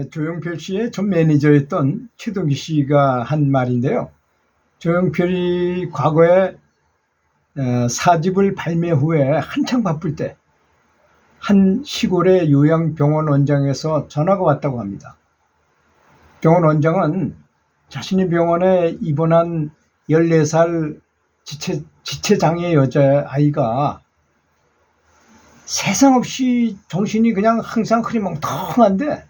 조용필 씨의 전 매니저였던 최동기 씨가 한 말인데요. 조용필이 과거에 사집을 발매 후에 한창 바쁠 때 한 시골의 요양병원 원장에서 전화가 왔다고 합니다. 병원 원장은 자신의 병원에 입원한 14살 지체장애 여자아이가 세상 없이 정신이 그냥 항상 흐리멍텅한데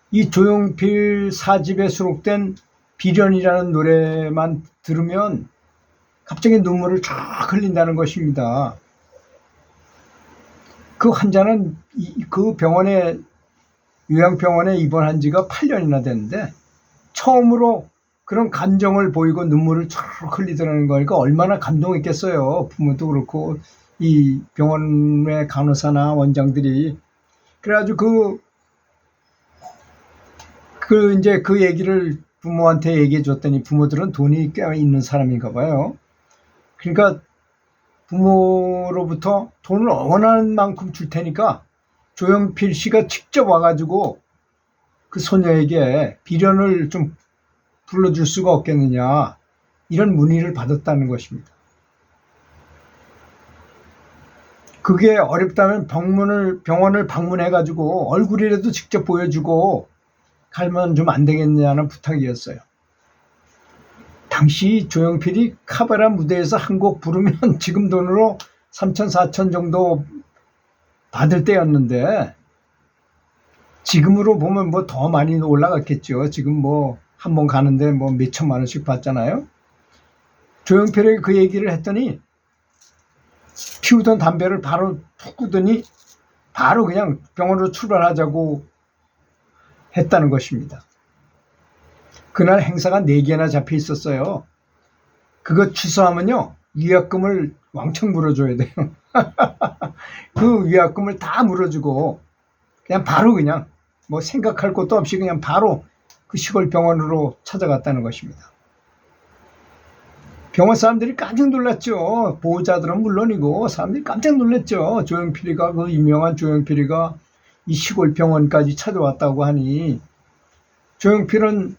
이 조용필 사집에 수록된 비련이라는 노래만 들으면 갑자기 눈물을 쫙 흘린다는 것입니다. 그 환자는 그 요양병원에 입원한 지가 8년이나 됐는데 처음으로 그런 감정을 보이고 눈물을 쫙 흘리더라는 거니까 얼마나 감동했겠어요. 부모도 그렇고 이 병원의 간호사나 원장들이. 그래가지고 이제 그 얘기를 부모한테 얘기해 줬더니 부모들은 돈이 꽤 있는 사람인가 봐요. 그러니까 부모로부터 돈을 원하는 만큼 줄 테니까 조용필 씨가 직접 와가지고 그 소녀에게 비련을 좀 불러줄 수가 없겠느냐, 이런 문의를 받았다는 것입니다. 그게 어렵다면 병원을 방문해가지고 얼굴이라도 직접 보여주고 가면 좀 안 되겠냐는 부탁이었어요. 당시 조용필이 카바라 무대에서 한 곡 부르면 지금 돈으로 3천, 4천 정도 받을 때였는데 지금으로 보면 뭐 더 많이 올라갔겠죠. 지금 뭐 한 번 가는데 뭐 몇 천만 원씩 받잖아요. 조용필에게 그 얘기를 했더니 피우던 담배를 바로 툭 끄더니 바로 그냥 병원으로 출발하자고 했다는 것입니다. 그날 행사가 4개나 잡혀 있었어요. 그거 취소하면요, 위약금을 왕창 물어줘야 돼요. 그 위약금을 다 물어주고 그냥 바로 그냥 뭐 생각할 것도 없이 그냥 바로 그 시골 병원으로 찾아갔다는 것입니다. 병원 사람들이 깜짝 놀랐죠. 보호자들은 물론이고 사람들이 깜짝 놀랐죠. 조용필이가, 그 유명한 조용필이가 이 시골 병원까지 찾아왔다고 하니. 조용필은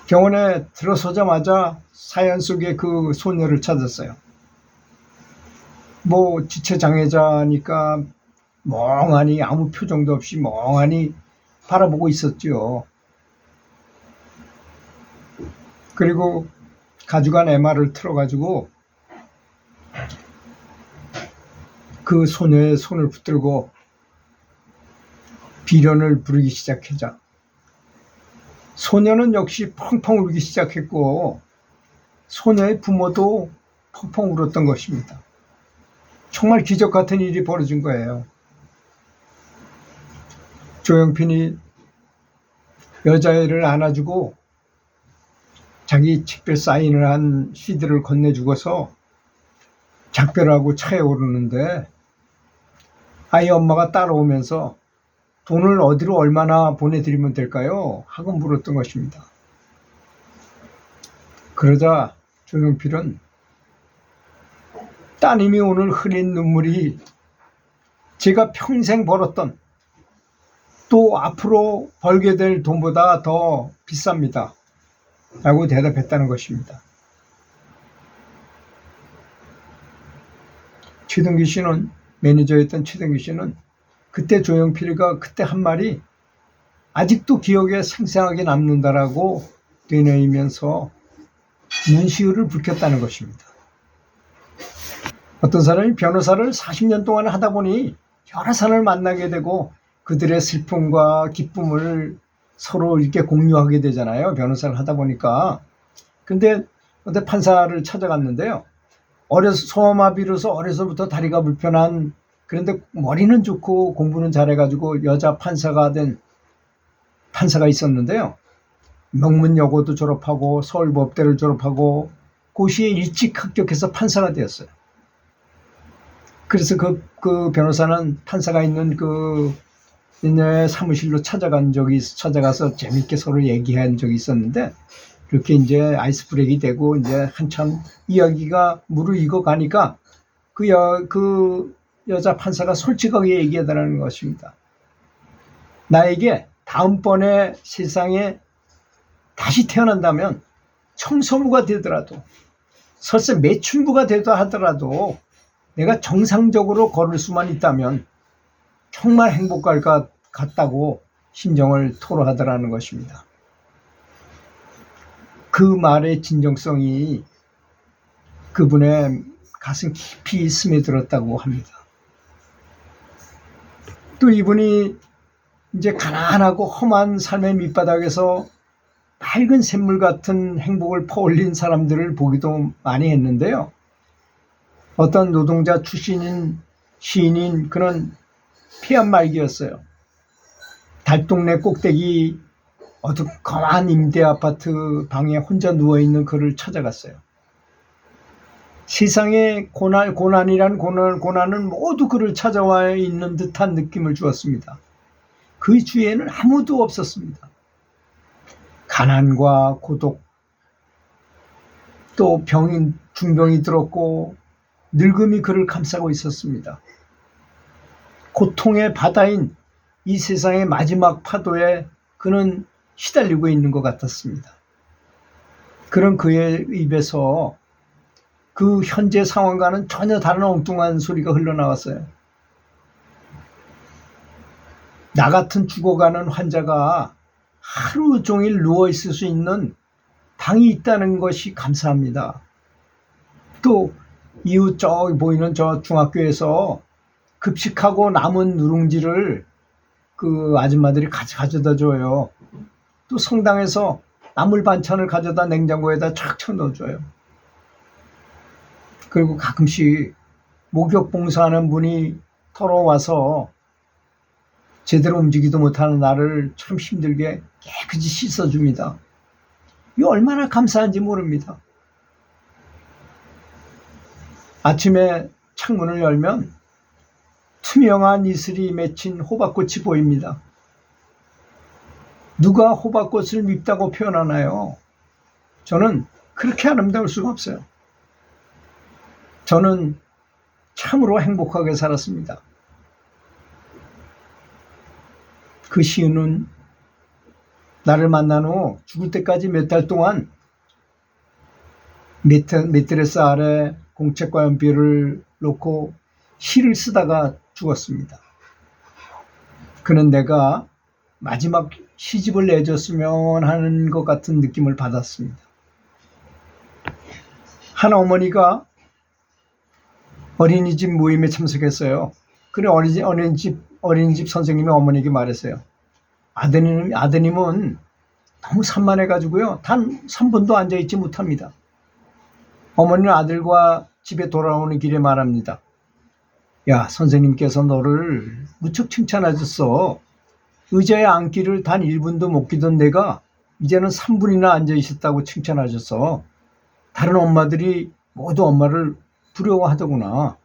병원에 들어서자마자 사연 속에 그 소녀를 찾았어요. 뭐 지체장애자니까 멍하니 아무 표정도 없이 멍하니 바라보고 있었죠. 그리고 가져간 MR을 틀어가지고 그 소녀의 손을 붙들고 비련을 부르기 시작하자 소녀는 역시 펑펑 울기 시작했고 소녀의 부모도 펑펑 울었던 것입니다. 정말 기적 같은 일이 벌어진 거예요. 조용필이 여자애를 안아주고 자기 책별 사인을 한 CD를 건네주고서 작별하고 차에 오르는데 아이 엄마가 따라오면서 돈을 어디로 얼마나 보내드리면 될까요? 하고 물었던 것입니다. 그러자 조용필은 따님이 오늘 흘린 눈물이 제가 평생 벌었던, 또 앞으로 벌게 될 돈보다 더 비쌉니다. 라고 대답했다는 것입니다. 최동기 씨는, 매니저였던 최동기 씨는 그때 조용필이가 그때 한 말이 아직도 기억에 생생하게 남는다라고 되뇌이면서 눈시울을 붉혔다는 것입니다. 어떤 사람이 변호사를 40년 동안 하다 보니 여러 사람을 만나게 되고 그들의 슬픔과 기쁨을 서로 이렇게 공유하게 되잖아요. 변호사를 하다 보니까. 근데 판사를 찾아갔는데요. 소아마비로서 어려서부터 다리가 불편한, 그런데 머리는 좋고 공부는 잘해가지고 여자 판사가 된 판사가 있었는데요. 명문여고도 졸업하고 서울법대를 졸업하고 고시에 일찍 합격해서 판사가 되었어요. 그래서 그 변호사는 판사가 있는 그 사무실로 찾아가서 재밌게 서로 얘기한 적이 있었는데, 그렇게 이제 아이스 브레이크가 되고 이제 한참 이야기가 무르익어 가니까 그 여자 판사가 솔직하게 얘기하더라는 것입니다. 나에게 다음번에 세상에 다시 태어난다면 청소부가 되더라도 설사 매춘부가 되다 하더라도 내가 정상적으로 걸을 수만 있다면 정말 행복할 것 같다고 심정을 토로하더라는 것입니다. 그 말의 진정성이 그분의 가슴 깊이 스며들었다고 합니다. 또 이분이 이제 가난하고 험한 삶의 밑바닥에서 밝은 샘물 같은 행복을 퍼올린 사람들을 보기도 많이 했는데요. 어떤 노동자 출신인 시인인 그는 폐암말기였어요. 달동네 꼭대기 어두컴한 임대 아파트 방에 혼자 누워있는 그를 찾아갔어요. 세상의 고난이란 고난은 모두 그를 찾아와 있는 듯한 느낌을 주었습니다. 그 주위에는 아무도 없었습니다. 가난과 고독, 또 중병이 들었고 늙음이 그를 감싸고 있었습니다. 고통의 바다인 이 세상의 마지막 파도에 그는 시달리고 있는 것 같았습니다. 그런 그의 입에서 그 현재 상황과는 전혀 다른 엉뚱한 소리가 흘러나왔어요. 나 같은 죽어가는 환자가 하루 종일 누워있을 수 있는 방이 있다는 것이 감사합니다. 또 이웃 저기 보이는 저 중학교에서 급식하고 남은 누룽지를 그 아줌마들이 가져다 줘요. 또 성당에서 나물 반찬을 가져다 냉장고에다 촥촥 넣어줘요. 그리고 가끔씩 목욕 봉사하는 분이 털어와서 제대로 움직이도 못하는 나를 참 힘들게 깨끗이 씻어줍니다. 이 얼마나 감사한지 모릅니다. 아침에 창문을 열면 투명한 이슬이 맺힌 호박꽃이 보입니다. 누가 호박꽃을 밉다고 표현하나요? 저는 그렇게 아름다울 수가 없어요. 저는 참으로 행복하게 살았습니다. 그 시인은 나를 만난 후 죽을 때까지 몇 달 동안 매트레스 아래 공책과 연필을 놓고 시를 쓰다가 죽었습니다. 그는 내가 마지막 시집을 내줬으면 하는 것 같은 느낌을 받았습니다. 한 어머니가 어린이집 모임에 참석했어요. 그래 어린이집 선생님이 어머니에게 말했어요. 아드님은 너무 산만해가지고요. 단 3분도 앉아있지 못합니다. 어머니는 아들과 집에 돌아오는 길에 말합니다. 야, 선생님께서 너를 무척 칭찬하셨어. 의자에 앉기를 단 1분도 못 기던 내가 이제는 3분이나 앉아있었다고 칭찬하셨어. 다른 엄마들이 모두 엄마를 부러워하더구나.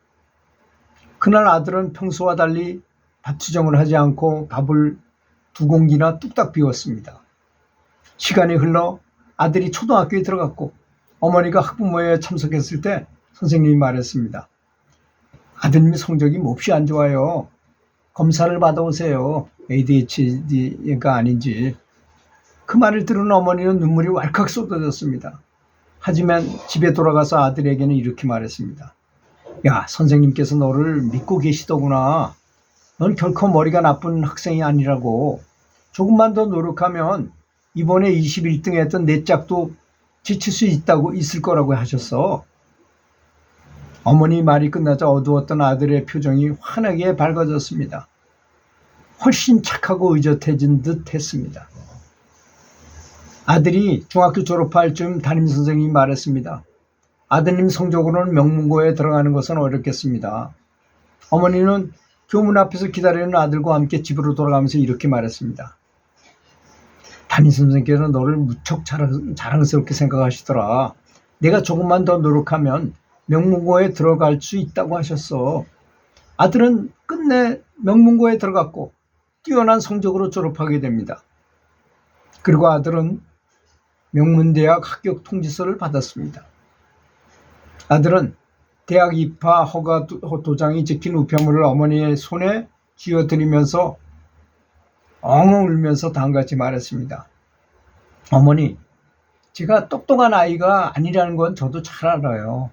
그날 아들은 평소와 달리 밥 투정을 하지 않고 밥을 2공기나 뚝딱 비웠습니다. 시간이 흘러 아들이 초등학교에 들어갔고 어머니가 학부모회에 참석했을 때 선생님이 말했습니다. 아드님이 성적이 몹시 안 좋아요. 검사를 받아오세요. ADHD가 아닌지. 그 말을 들은 어머니는 눈물이 왈칵 쏟아졌습니다. 하지만 집에 돌아가서 아들에게는 이렇게 말했습니다. 야, 선생님께서 너를 믿고 계시더구나. 넌 결코 머리가 나쁜 학생이 아니라고. 조금만 더 노력하면 이번에 21등 했던 내 짝도 지칠 수 있을 거라고 하셨어. 어머니 말이 끝나자 어두웠던 아들의 표정이 환하게 밝아졌습니다. 훨씬 착하고 의젓해진 듯 했습니다. 아들이 중학교 졸업할 즈음 담임선생님이 말했습니다. 아드님 성적으로는 명문고에 들어가는 것은 어렵겠습니다. 어머니는 교문 앞에서 기다리는 아들과 함께 집으로 돌아가면서 이렇게 말했습니다. 담임선생님께서 너를 무척 자랑스럽게 생각하시더라. 내가 조금만 더 노력하면 명문고에 들어갈 수 있다고 하셨어. 아들은 끝내 명문고에 들어갔고 뛰어난 성적으로 졸업하게 됩니다. 그리고 아들은 명문대학 합격 통지서를 받았습니다. 아들은 대학 입학 허가 도장이 찍힌 우편물을 어머니의 손에 쥐어드리면서 엉엉 울면서 다음같이 말했습니다. 어머니, 제가 똑똑한 아이가 아니라는 건 저도 잘 알아요.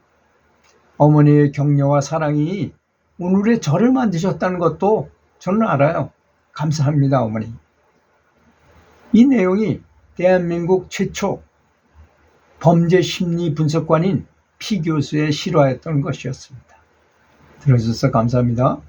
어머니의 격려와 사랑이 오늘의 저를 만드셨다는 것도 저는 알아요. 감사합니다, 어머니. 이 내용이 대한민국 최초 범죄 심리 분석관인 피 교수의 실화였던 것이었습니다. 들어주셔서 감사합니다.